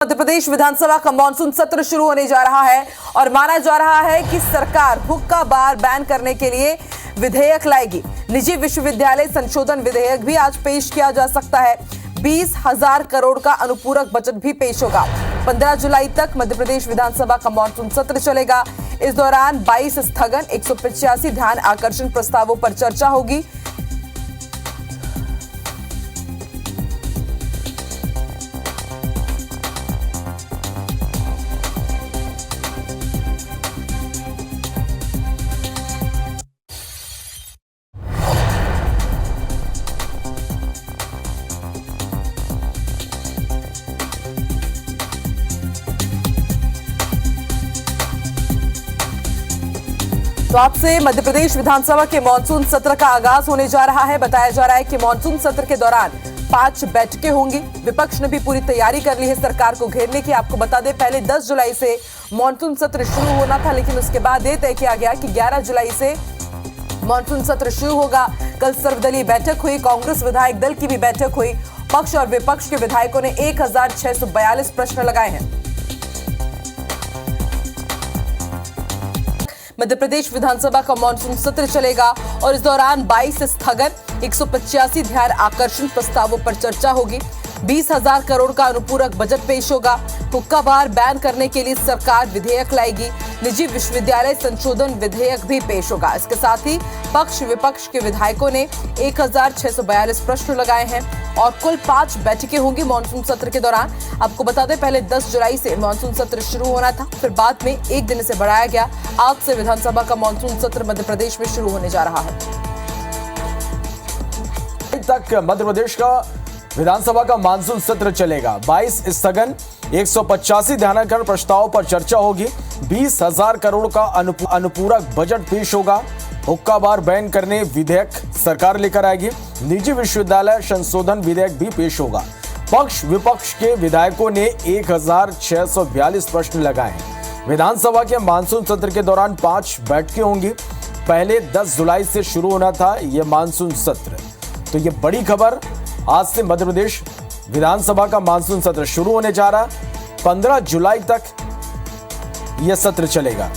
मध्य प्रदेश विधानसभा का मानसून सत्र शुरू होने जा रहा है और माना जा रहा है कि सरकार हुक्का बार बैन करने के लिए विधेयक लाएगी। निजी विश्वविद्यालय संशोधन विधेयक भी आज पेश किया जा सकता है। 20,000 करोड़ का अनुपूरक बजट भी पेश होगा। 15 जुलाई तक मध्य प्रदेश विधानसभा का मानसून सत्र चलेगा। इस दौरान 22 स्थगन, 185 ध्यान आकर्षण प्रस्तावों पर चर्चा होगी। तो आपसे मध्य प्रदेश विधानसभा के मानसून सत्र का आगाज होने जा रहा है। बताया जा रहा है कि मानसून सत्र के दौरान 5 बैठकें होंगी। विपक्ष ने भी पूरी तैयारी कर ली है सरकार को घेरने की। आपको बता दें, पहले 10 जुलाई से मानसून सत्र शुरू होना था, लेकिन उसके बाद यह तय किया गया कि 11 जुलाई से मानसून सत्र शुरू होगा। कल सर्वदलीय बैठक हुई, कांग्रेस विधायक दल की भी बैठक हुई। पक्ष और विपक्ष के विधायकों ने 1642 प्रश्न लगाए हैं। मध्य प्रदेश विधानसभा का मानसून सत्र चलेगा और इस दौरान 22 स्थगन, 185 ध्यान आकर्षण प्रस्तावों पर चर्चा होगी। 20,000 करोड़ का अनुपूरक बजट पेश होगा। हुक्का बार बैन करने के लिए सरकार विधेयक लाएगी। निजी विश्वविद्यालय संशोधन विधेयक भी पेश होगा। इसके साथ ही पक्ष विपक्ष के विधायकों ने 1642 प्रश्न लगाए हैं और कुल 5 बैठकें होंगी मानसून सत्र के दौरान। आपको बता दें, पहले 10 जुलाई से मानसून सत्र शुरू होना था, फिर बाद में एक दिन से बढ़ाया गया। आज से विधानसभा का मानसून सत्र मध्य प्रदेश में शुरू होने जा रहा है। तक मध्य प्रदेश का विधानसभा का मानसून सत्र चलेगा। 22 स्थगन, 185 ध्यानाकर्षण प्रस्तावों पर चर्चा होगी। 20,000 करोड़ का अनुपूरक बजट पेश होगा। हुक्का बार बैन करने विधेयक सरकार लेकर आएगी। निजी विश्वविद्यालय संशोधन विधेयक भी पेश होगा। पक्ष विपक्ष के विधायकों ने 1642 प्रश्न लगाए हैं। विधानसभा के मानसून सत्र के दौरान 5 बैठकें होंगी। पहले 10 जुलाई से शुरू होना था यह मानसून सत्र। तो ये बड़ी खबर, आज से मध्य प्रदेश विधानसभा का मानसून सत्र शुरू होने जा रहा। 15 जुलाई तक यह सत्र चलेगा।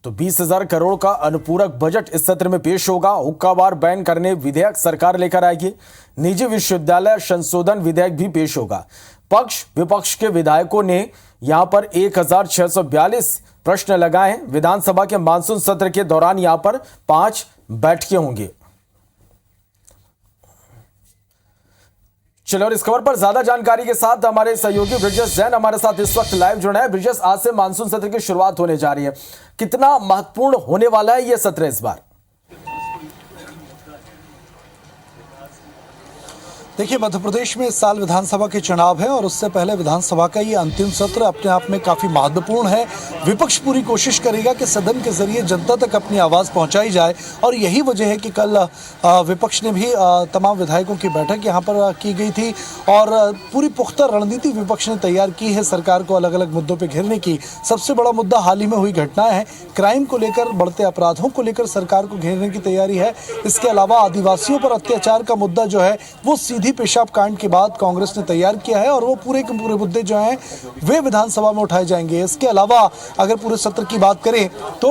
तो 20,000 करोड़ का अनुपूरक बजट इस सत्र में पेश होगा। हुक्का बार बैन करने विधेयक सरकार लेकर आएगी। निजी विश्वविद्यालय संशोधन विधेयक भी पेश होगा। पक्ष विपक्ष के विधायकों ने यहां पर 1642 प्रश्न लगाए हैं। विधानसभा के मानसून सत्र के दौरान यहां पर 5 बैठकें होंगी। चलो, और इस खबर पर ज्यादा जानकारी के साथ हमारे सहयोगी ब्रिजेश जैन हमारे साथ इस वक्त लाइव जुड़े हैं। ब्रिजेश, आज से मानसून सत्र की शुरुआत होने जा रही है, कितना महत्वपूर्ण होने वाला है यह सत्र इस बार? देखिए, मध्य प्रदेश में इस साल विधानसभा के चुनाव है और उससे पहले विधानसभा का ये अंतिम सत्र अपने आप में काफ़ी महत्वपूर्ण है। विपक्ष पूरी कोशिश करेगा कि सदन के जरिए जनता तक अपनी आवाज़ पहुंचाई जाए और यही वजह है कि कल विपक्ष ने भी तमाम विधायकों की बैठक यहां पर की गई थी और पूरी पुख्ता रणनीति विपक्ष ने तैयार की है सरकार को अलग अलग मुद्दों पर घेरने की। सबसे बड़ा मुद्दा हाल ही में हुई घटनाएं हैं, क्राइम को लेकर, बढ़ते अपराधों को लेकर सरकार को घेरने की तैयारी है। इसके अलावा आदिवासियों पर अत्याचार का मुद्दा जो है वो पेशाब कांड के बाद कांग्रेस ने तैयार किया है और वो पूरे के पूरे मुद्दे जो हैं वे विधानसभा में उठाए जाएंगे। इसके अलावा अगर पूरे सत्र की बात करें तो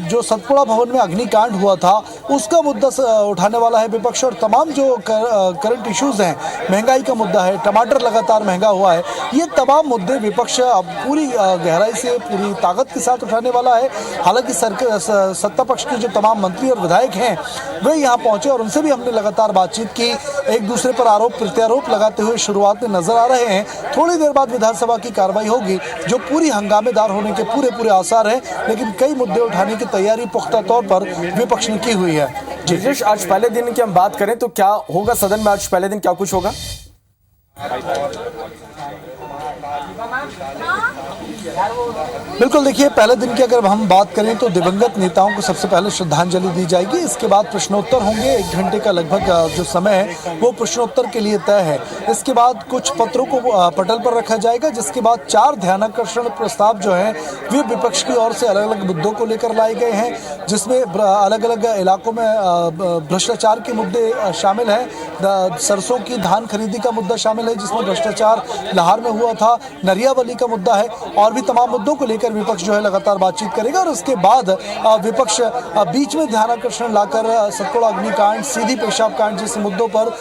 जो सतपुड़ा भवन में अग्निकांड हुआ था उसका मुद्दा उठाने वाला है विपक्ष और तमाम जो करंट इश्यूज हैं, महंगाई का मुद्दा है, टमाटर लगातार महंगा हुआ है, ये तमाम मुद्दे विपक्ष पूरी गहराई से, पूरी ताकत के साथ उठाने वाला है। हालांकि सत्ता पक्ष के जो तमाम मंत्री और विधायक हैं वे यहाँ पहुंचे और उनसे भी हमने लगातार बातचीत की। एक दूसरे पर आरोप प्रत्यारोप लगाते हुए शुरुआत में नजर आ रहे हैं। थोड़ी देर बाद विधानसभा की कार्रवाई होगी जो पूरी हंगामेदार होने के पूरे आसार हैं, लेकिन कई मुद्दे उठाने की तैयारी पुख्ता तौर पर विपक्ष ने की हुई है। ब्रिजेश, आज पहले दिन की हम बात करें तो क्या होगा सदन में? आज पहले दिन क्या कुछ होगा? बिल्कुल, देखिए पहले दिन की अगर हम बात करें तो दिवंगत नेताओं को सबसे पहले श्रद्धांजलि दी जाएगी। इसके बाद प्रश्नोत्तर होंगे, 1 घंटे का लगभग जो समय है वो प्रश्नोत्तर के लिए तय है। इसके बाद कुछ पत्रों को पटल पर रखा जाएगा, जिसके बाद 4 ध्यानाकर्षण प्रस्ताव जो है वे विपक्ष की ओर से अलग अलग मुद्दों को लेकर लाए गए हैं, जिसमें अलग अलग इलाकों में भ्रष्टाचार के मुद्दे शामिल हैं। सरसों की धान खरीदी का मुद्दा शामिल है, जिसमें भ्रष्टाचार लाहौर में हुआ था। नरियावली का मुद्दा है और भी तमाम मुद्दों को लेकर विपक्ष जो है लगातार बातचीत करेगा। और उसके बाद विपक्ष बीच में ध्यानाकर्षण लाकर सतपुड़ा अग्निकांड, सीधी पेशाब कांड जैसे मुद्दों पर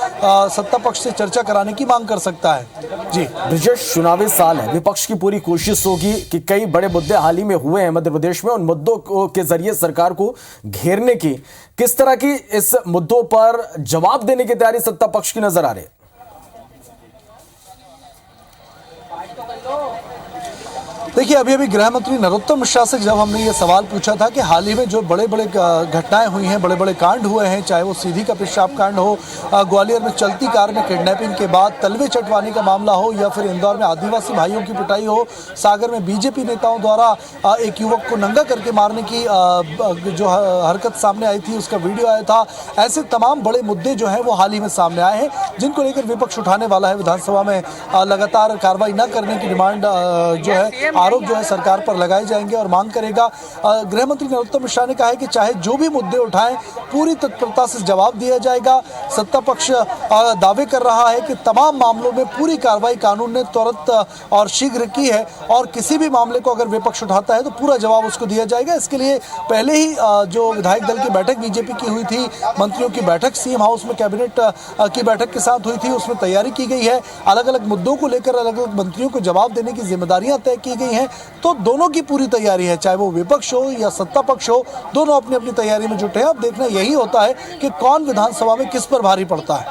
सत्ता पक्ष से चर्चा कराने की मांग कर सकता है। जी ब्रिजेश, चुनावी साल है, विपक्ष की पूरी कोशिश होगी कि कई बड़े मुद्दे हाल ही में हुए हैं मध्य प्रदेश में, उन मुद्दों के जरिए सरकार को घेरने की, किस तरह की इस मुद्दों पर जवाब देने की तैयारी सत्ता पक्ष की नजर आ रही है? देखिए, अभी गृह मंत्री नरोत्तम मिश्रा से जब हमने ये सवाल पूछा था कि हाल ही में जो बड़े बड़े घटनाएं हुई हैं, बड़े बड़े कांड हुए हैं, चाहे वो सीधी का पेशाब कांड हो, ग्वालियर में चलती कार में किडनैपिंग के बाद तलवे चटवाने का मामला हो, या फिर इंदौर में आदिवासी भाइयों की पिटाई हो, सागर में बीजेपी नेताओं द्वारा एक युवक को नंगा करके मारने की जो हरकत सामने आई थी, उसका वीडियो आया था। ऐसे तमाम बड़े मुद्दे जो हैं वो हाल ही में सामने आए हैं, जिनको लेकर विपक्ष उठाने वाला है। विधानसभा में लगातार कार्रवाई न करने की डिमांड जो है, आरोप जो है सरकार पर लगाए जाएंगे और मांग करेगा। गृह मंत्री नरोत्तम मिश्रा ने कहा है कि चाहे जो भी मुद्दे उठाएं, पूरी तत्परता से जवाब दिया जाएगा। सत्ता पक्ष दावे कर रहा है कि तमाम मामलों में पूरी कार्रवाई कानून ने त्वरित और शीघ्र की है, और किसी भी मामले को अगर विपक्ष उठाता है तो पूरा जवाब उसको दिया जाएगा। इसके लिए पहले ही जो विधायक दल की बैठक बीजेपी की हुई थी, मंत्रियों की बैठक सीएम हाउस में कैबिनेट की बैठक के साथ हुई थी, उसमें तैयारी की गई है। अलग अलग मुद्दों को लेकर अलग अलग मंत्रियों को जवाब देने की जिम्मेदारियां तय की गई हैं। तो दोनों की पूरी तैयारी है, चाहे वो विपक्ष हो या सत्ता पक्ष हो, दोनों अपनी अपनी तैयारी में जुटे हैं। अब देखना यही होता है कि कौन विधानसभा में किस पर भारी पड़ता है।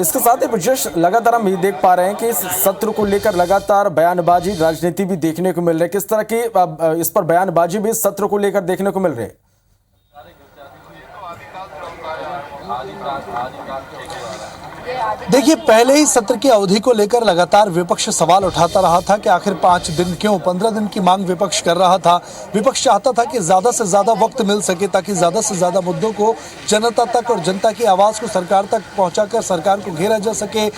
इसके साथ ही ब्रिजेश, लगातार हम ये देख पा रहे हैं कि इस सत्र को लेकर लगातार बयानबाजी, राजनीति भी देखने को मिल रही है। किस तरह की इस पर बयानबाजी भी इस सत्र को लेकर देखने को मिल रही है? देखिए, पहले ही सत्र की अवधि को लेकर लगातार विपक्ष सवाल उठाता रहा था कि आखिर 5 दिन क्यों, 15 दिन की मांग विपक्ष कर रहा था। विपक्ष चाहता था कि ज्यादा से ज्यादा वक्त मिल सके, ताकि ज्यादा से ज्यादा मुद्दों को जनता तक और जनता की आवाज को सरकार तक पहुंचाकर सरकार को घेरा जा सके।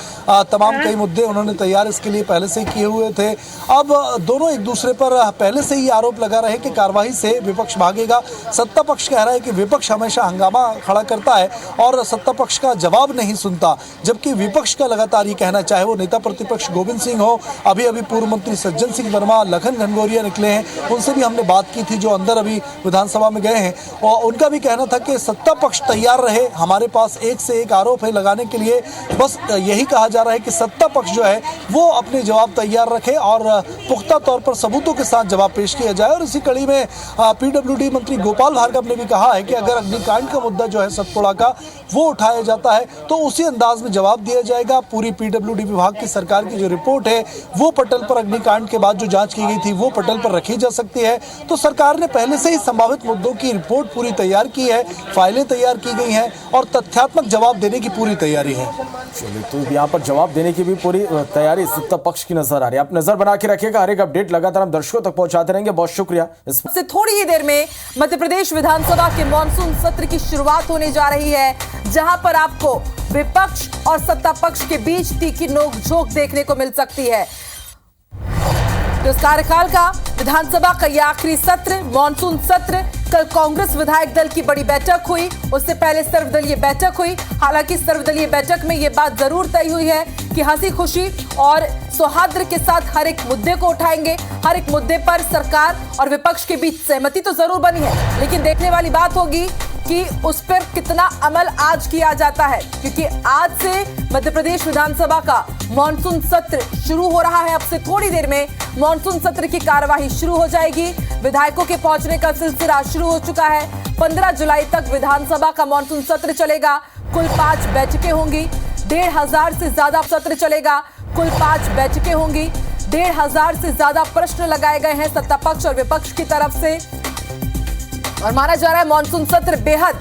तमाम कई मुद्दे उन्होंने तैयार इसके लिए पहले से किए हुए थे। अब दोनों एक दूसरे पर पहले से ही आरोप लगा रहे कि कार्रवाई से विपक्ष भागेगा। सत्ता पक्ष कह रहा है कि विपक्ष हमेशा हंगामा खड़ा करता है और सत्ता पक्ष का जवाब नहीं सुनता, जबकि विपक्ष का लगातार ये कहना, चाहे वो नेता प्रतिपक्ष गोविंद सिंह हो, अभी पूर्व मंत्री सज्जन सिंह वर्मा, लखन घनघोरिया निकले हैं, उनसे भी हमने बात की थी जो अंदर अभी विधानसभा में गए हैं, और उनका भी कहना था कि सत्ता पक्ष तैयार रहे, हमारे पास एक से एक आरोप है लगाने के लिए। बस यही कहा जा रहा है कि सत्ता पक्ष जो है वो अपने जवाब तैयार रखे और पुख्ता तौर पर सबूतों के साथ जवाब पेश किया जाए। और इसी कड़ी में पीडब्ल्यूडी मंत्री गोपाल भार्गव ने भी कहा है कि अगर अग्निकांड का मुद्दा जो है सतपुड़ा का वो उठाया जाता है तो उसी अंदाज में जवाब दिया जाएगा। पूरी पीडब्ल्यूडी विभाग की सरकार की जो रिपोर्ट है वो पटल पर, अग्निकांड के बाद जो जांच की गई थी वो पटल पर रखी जा सकती है। तो सरकार ने पहले से ही संभावित मुद्दों की रिपोर्ट पूरी तैयार की है, फाइलें तैयार की गई हैं और तथ्यात्मक जवाब देने की पूरी तैयारी है। चलिए, तो यहाँ पर जवाब देने की भी पूरी तैयारी सत्ता पक्ष की नजर आ रही है। आप नजर बना के रखिएगा, हर एक अपडेट लगातार हम दर्शकों तक पहुंचाते रहेंगे। बहुत शुक्रिया। इससे थोड़ी ही देर में मध्य प्रदेश विधानसभा के मॉनसून सत्र की शुरुआत होने जा रही है, जहां पर आपको विपक्ष और सत्ता पक्ष के बीच तीखी नोकझोंक देखने को मिल सकती है। तो इस कार्यकाल का विधानसभा का यह आखिरी सत्र, मॉनसून सत्र। कल कांग्रेस विधायक दल की बड़ी बैठक हुई, उससे पहले सर्वदलीय बैठक हुई। हालांकि सर्वदलीय बैठक में यह बात जरूर तय हुई है कि हंसी खुशी और सौहार्द के साथ हर एक मुद्दे को उठाएंगे। हर एक मुद्दे पर सरकार और विपक्ष के बीच सहमति तो जरूर बनी है, लेकिन देखने वाली बात होगी कि उस पर कितना अमल आज किया जाता है, क्योंकि आज से मध्य प्रदेश विधानसभा का मॉनसून सत्र शुरू हो रहा है। अब से थोड़ी देर में मॉनसून सत्र की कार्यवाही शुरू हो जाएगी। विधायकों के पहुंचने का सिलसिला शुरू हो चुका है। 15 जुलाई तक विधानसभा का मॉनसून सत्र चलेगा। कुल 5 बैठकें होंगी। 1,500 से ज्यादा सत्र चलेगा। कुल 5 बैठकें होंगी। 1,500 से ज्यादा प्रश्न लगाए गए हैं सत्ता पक्ष और विपक्ष की तरफ से, और माना जा रहा है मॉनसून सत्र बेहद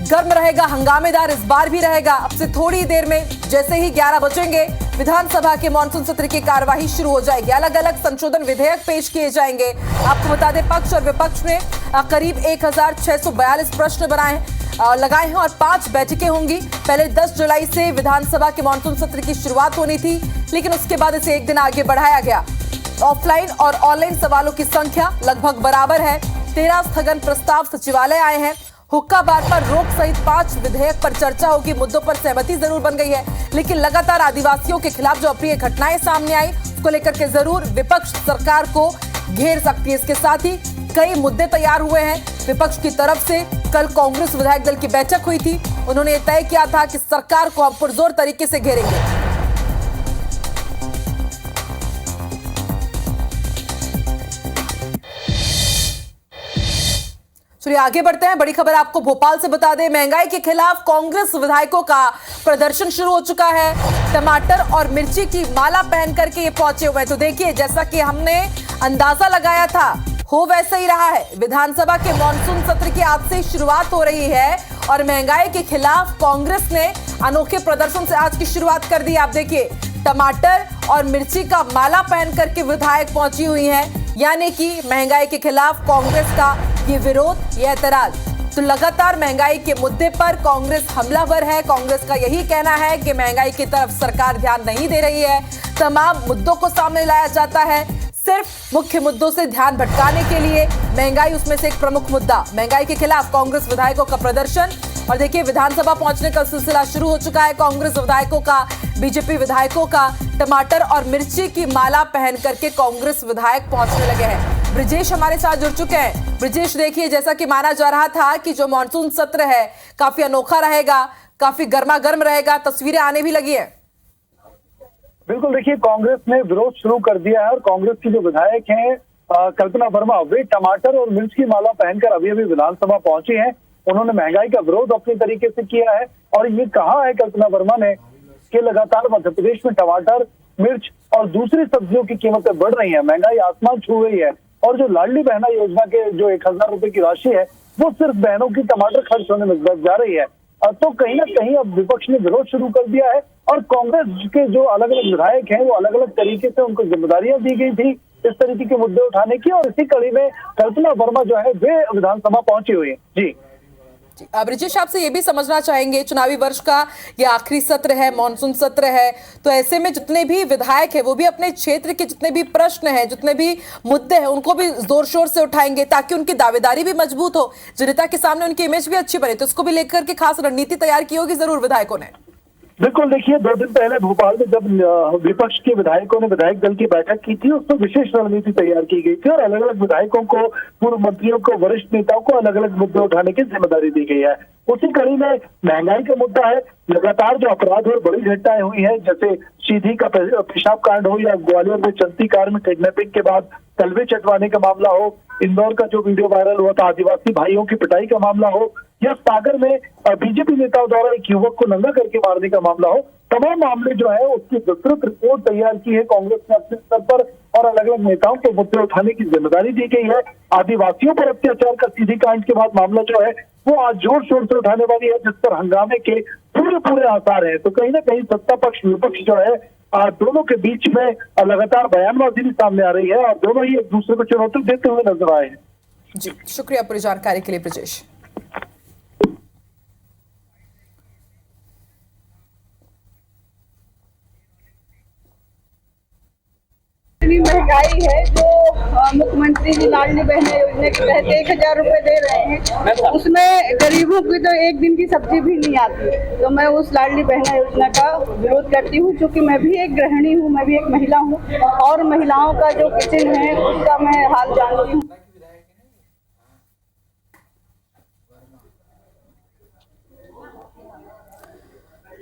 गर्म रहेगा, हंगामेदार इस बार भी रहेगा। अब से थोड़ी देर में जैसे ही 11 बजेंगे विधानसभा के मानसून सत्र की कार्यवाही शुरू हो जाएगी। अलग अलग संशोधन विधेयक पेश किए जाएंगे। आपको बता दें, पक्ष और विपक्ष ने करीब 1642 प्रश्न लगाए हैं और 5 बैठकें होंगी। पहले 10 जुलाई से विधानसभा के मानसून सत्र की शुरुआत होनी थी, लेकिन उसके बाद इसे एक दिन आगे बढ़ाया गया। ऑफलाइन और ऑनलाइन सवालों की संख्या लगभग बराबर है। 13 स्थगन प्रस्ताव सचिवालय आए हैं। हुक्का बार पर रोक सहित 5 विधेयक पर चर्चा होगी। मुद्दों पर सहमति जरूर बन गई है, लेकिन लगातार आदिवासियों के खिलाफ जो अप्रिय घटनाएं सामने आई, उसको लेकर के जरूर विपक्ष सरकार को घेर सकती है। इसके साथ ही कई मुद्दे तैयार हुए हैं विपक्ष की तरफ से। कल कांग्रेस विधायक दल की बैठक हुई थी। उन्होंने तय किया था कि सरकार को हम पुरजोर तरीके से घेरेंगे। चलिए आगे बढ़ते हैं। बड़ी खबर आपको भोपाल से बता दें, महंगाई के खिलाफ कांग्रेस विधायकों का प्रदर्शन शुरू हो चुका है। टमाटर और मिर्ची की माला पहन करके ये पहुंचे हुए हैं। तो देखिए, जैसा कि हमने अंदाजा लगाया था, हो वैसा ही रहा है। विधानसभा के मानसून सत्र की आज से शुरुआत हो रही है और महंगाई के खिलाफ कांग्रेस ने अनोखे प्रदर्शन से आज की शुरुआत कर दी। आप देखिए, टमाटर और मिर्ची का माला पहन करके विधायक पहुंची हुई हैं, यानी कि महंगाई के खिलाफ कांग्रेस का ये विरोध, ये ऐतराज। तो लगातार महंगाई के मुद्दे पर कांग्रेस हमलावर है। कांग्रेस का यही कहना है कि महंगाई की तरफ सरकार ध्यान नहीं दे रही है। तमाम मुद्दों को सामने लाया जाता है, सिर्फ मुख्य मुद्दों से ध्यान भटकाने के लिए। महंगाई उसमें से एक प्रमुख मुद्दा। महंगाई के खिलाफ कांग्रेस विधायकों का प्रदर्शन। और देखिए, विधानसभा पहुंचने का सिलसिला शुरू हो चुका है। कांग्रेस विधायकों का, बीजेपी विधायकों का टमाटर और मिर्ची की माला पहन करके कांग्रेस विधायक पहुंचने लगे हैं। ब्रिजेश हमारे साथ जुड़ चुके हैं। ब्रिजेश, देखिए, जैसा कि माना जा रहा था कि जो मानसून सत्र है काफी अनोखा रहेगा, काफी गर्मागर्म रहेगा, तस्वीरें आने भी लगी है। बिल्कुल, देखिए, कांग्रेस ने विरोध शुरू कर दिया है और कांग्रेस की जो विधायक हैं कल्पना वर्मा, वे टमाटर और मिर्च की माला पहनकर अभी अभी विधानसभा पहुंची हैं। उन्होंने महंगाई का विरोध अपने तरीके से किया है और ये कहा है कल्पना वर्मा ने कि लगातार मध्य प्रदेश में टमाटर, मिर्च और दूसरी सब्जियों की कीमतें बढ़ रही हैं, महंगाई आसमान छू गई है। और जो लाडली बहना योजना के जो 1000 रुपए की राशि है, वो सिर्फ बहनों की टमाटर खर्च होने में बच जा रही है। तो कहीं ना कहीं अब विपक्ष ने विरोध शुरू कर दिया है और कांग्रेस के जो अलग अलग विधायक हैं, वो अलग अलग तरीके से उनको जिम्मेदारियां दी गई थी इस तरीके के मुद्दे उठाने की। और इसी कड़ी में कल्पना वर्मा जो है वे विधानसभा पहुंची हुई है। जी ब्रिजेश, आपसे ये भी समझना चाहेंगे, चुनावी वर्ष का ये आखिरी सत्र है, मानसून सत्र है, तो ऐसे में जितने भी विधायक हैं वो भी अपने क्षेत्र के जितने भी प्रश्न हैं, जितने भी मुद्दे हैं, उनको भी जोर शोर से उठाएंगे ताकि उनकी दावेदारी भी मजबूत हो, जनता के सामने उनकी इमेज भी अच्छी बने। तो इसको भी लेकर के खास रणनीति तैयार की होगी जरूर विधायकों ने। बिल्कुल, देखिए, 2 दिन पहले भोपाल में जब विपक्ष के विधायकों ने विधायक दल की बैठक की थी, उसमें विशेष रणनीति तैयार की गई थी और अलग अलग विधायकों को, पूर्व मंत्रियों को, वरिष्ठ नेताओं को अलग अलग मुद्दे उठाने की जिम्मेदारी दी गई है। उसी कड़ी में महंगाई का मुद्दा है। लगातार जो अपराध और बड़ी घटनाएं हुई है, जैसे सीधी का पेशाब कांड हो या ग्वालियर में चलती कार में किडनैपिंग के बाद तलवे चटवाने का मामला हो, इंदौर का जो वीडियो वायरल हुआ था आदिवासी भाइयों की पिटाई का मामला हो, या सागर में बीजेपी नेताओं द्वारा एक युवक को नंगा करके मारने का मामला हो, तमाम मामले जो है उसकी विस्तृत रिपोर्ट तैयार की है कांग्रेस ने अपने स्तर पर और अलग अलग नेताओं को मुद्दे उठाने की जिम्मेदारी दी गई है। आदिवासियों पर अत्याचार का सीधी कांड के बाद मामला जो है वो आज जोर शोर से उठाने वाली है, जिस पर हंगामे के पूरे आसार है। तो कहीं ना कहीं सत्ता पक्ष विपक्ष जो है दोनों के बीच में लगातार बयानबाजी भी सामने आ रही है और दोनों ही एक दूसरे को चुनौती देते हुए नजर आए हैं। जी, शुक्रिया पूरी जानकारी के लिए ब्रिजेश। महंगाई है जो मुख्यमंत्री जी लाडली बहना योजना के तहत 1000 रुपए दे रहे हैं, उसमें गरीबों की तो एक दिन की सब्जी भी नहीं आती। तो मैं उस लाडली बहना योजना का विरोध करती हूँ, क्योंकि मैं भी एक गृहिणी हूँ, मैं भी एक महिला हूँ और महिलाओं का जो किचन है उसका मैं हाल जानती हूँ।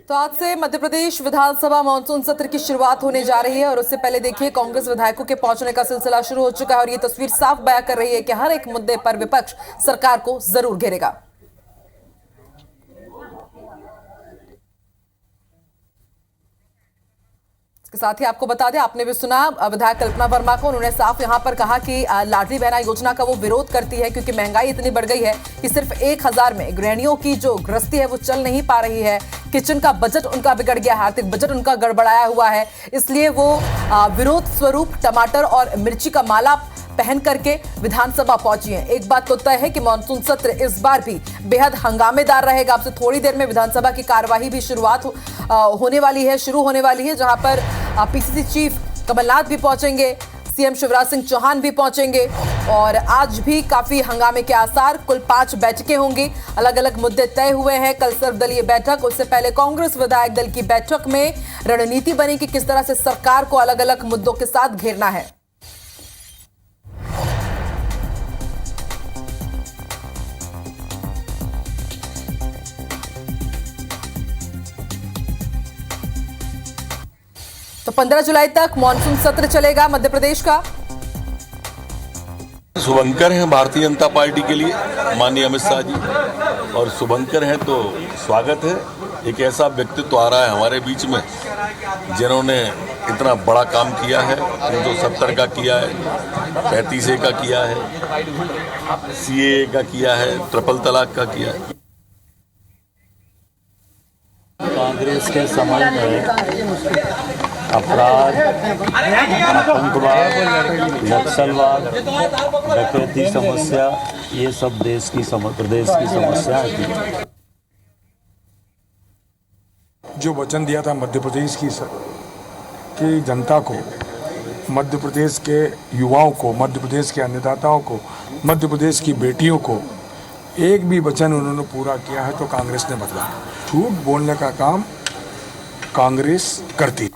तो आज से मध्य प्रदेश विधानसभा मानसून सत्र की शुरुआत होने जा रही है और उससे पहले देखिए, कांग्रेस विधायकों के पहुंचने का सिलसिला शुरू हो चुका है और ये तस्वीर साफ बयां कर रही है कि हर एक मुद्दे पर विपक्ष सरकार को जरूर घेरेगा। इसके साथ ही आपको बता दें, आपने भी सुना विधायक कल्पना वर्मा को, उन्होंने साफ यहां पर कहा कि लाडली बहना योजना का वो विरोध करती है क्योंकि महंगाई इतनी बढ़ गई है कि सिर्फ 1000 में गृहिणियों की जो गृहस्थी है वो चल नहीं पा रही है। किचन का बजट उनका बिगड़ गया है, आर्थिक बजट उनका गड़बड़ाया हुआ है, इसलिए वो विरोध स्वरूप टमाटर और मिर्ची का माला पहन करके विधानसभा पहुंची हैं। एक बात तो तय है कि मानसून सत्र इस बार भी बेहद हंगामेदार रहेगा। अब से थोड़ी देर में विधानसभा की कार्यवाही भी शुरू होने वाली है, जहां पर पीसीसी चीफ कमलनाथ भी पहुंचेंगे, सीएम शिवराज सिंह चौहान भी पहुंचेंगे और आज भी काफी हंगामे के आसार। कुल 5 बैठकें होंगी, अलग अलग मुद्दे तय हुए हैं। कल सर्वदलीय बैठक, उससे पहले कांग्रेस विधायक दल की बैठक में रणनीति बनी कि किस तरह से सरकार को अलग अलग मुद्दों के साथ घेरना है। तो 15 जुलाई तक मॉनसून सत्र चलेगा मध्य प्रदेश का। शुभंकर हैं भारतीय जनता पार्टी के लिए माननीय अमित शाह जी, और शुभंकर हैं तो स्वागत है। एक ऐसा व्यक्तित्व आ रहा है हमारे बीच में जिन्होंने इतना बड़ा काम किया है, 370 का किया है, 35A का किया है, CAA का किया है, ट्रिपल तलाक का किया है। कांग्रेस के समय में अपराध, आतंकवाद, नक्सलवाद, डकैती समस्या, ये सब प्रदेश की समस्या थी। जो वचन दिया था मध्य प्रदेश की जनता को, मध्य प्रदेश के युवाओं को, मध्य प्रदेश के अन्नदाताओं को, मध्य प्रदेश की बेटियों को, एक भी वचन उन्होंने पूरा किया है तो कांग्रेस ने बदला। झूठ बोलने का काम कांग्रेस करती।